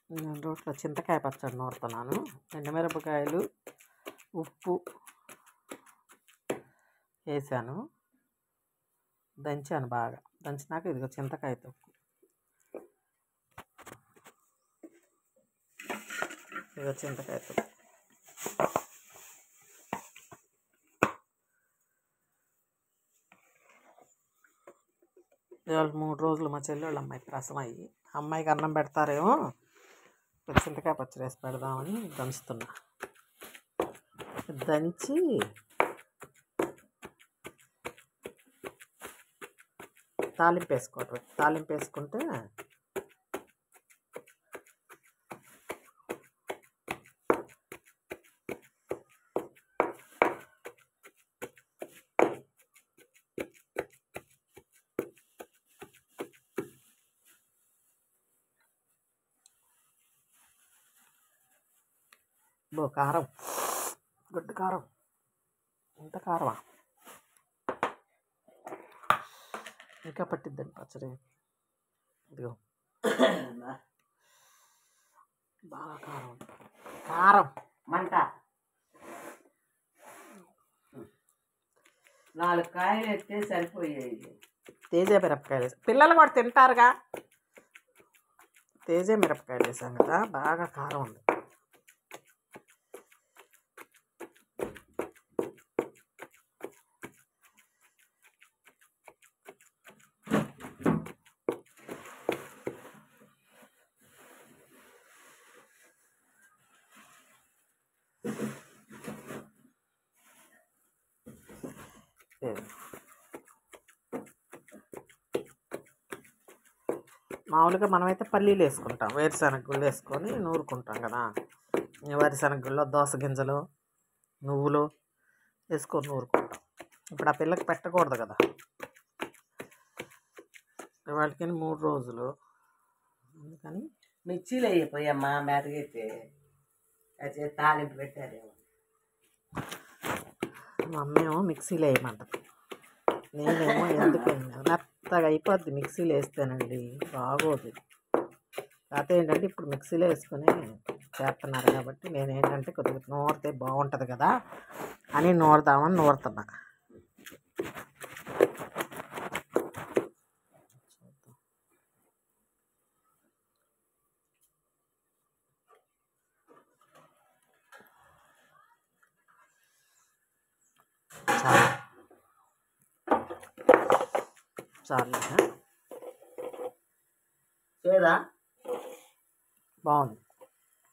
నేను రోట్లో చింతకాయ పచ్చడి నూరుతున్నాను. ఎండుమిరపకాయలు, ఉప్పు వేసాను, దంచాను బాగా. దంచినాక ఇదిగో చింతకాయ తొక్కు, ఇదిగో చింతకాయ తొక్కు. ఇవాళ 3 రోజులు మా చెల్లెళ్ళ అమ్మాయికి రసం అయ్యి, అమ్మాయికి అన్నం పెడతారేమో చింతకాయ పచ్చడి వేసి పెడదామని దంచుతున్నా. దంచి తాలింపు వేసుకోవటం. తాలింపు వేసుకుంటే కారం, గుడ్డు కారం. ఇంత కారమా? ఇంకా పట్టిద్దండి పచ్చడి. ఇదిగో బాగా కారం, కారం మంట. 4 కాయలు ఎత్తే సరిపోయాయి. తేజ మిరపకాయలు వేసాం, పిల్లలు కూడా తింటారుగా. తేజ మిరపకాయలు వేసాం కదా, బాగా కారం ఉంది. మామూలుగా మనమైతే పల్లీలు వేసుకుంటాం, వేరుశనగ గుళ్ళు వేసుకొని నూరుకుంటాం కదా. వేరుశనగ గుళ్ళో దోస గింజలు, నువ్వులు వేసుకొని నూరుకుంటాం. ఇప్పుడు ఆ పిల్లకి పెట్టకూడదు కదా, వాళ్ళకి 3 రోజులు. అందుకని మిర్చీలు అయిపోయమ్మా మెరుగైతే అయితే తాలింపు పెట్టారేమో. మా అమ్మ ఏమో మిక్సీలో వేయమంటది, నేనేమో ఎందుకు మెత్తగా అయిపోద్ది మిక్సీలో వేస్తేనండి, బాగోదు. కాకపోతే ఏంటంటే ఇప్పుడు మిక్సీలో వేసుకొని చేస్తున్నారు కాబట్టి నేనేంటంటే కొద్దిగా నూరితే బాగుంటుంది కదా అని నూరుదామని నూరుతున్నా. చాలు లేదా బాగుంది.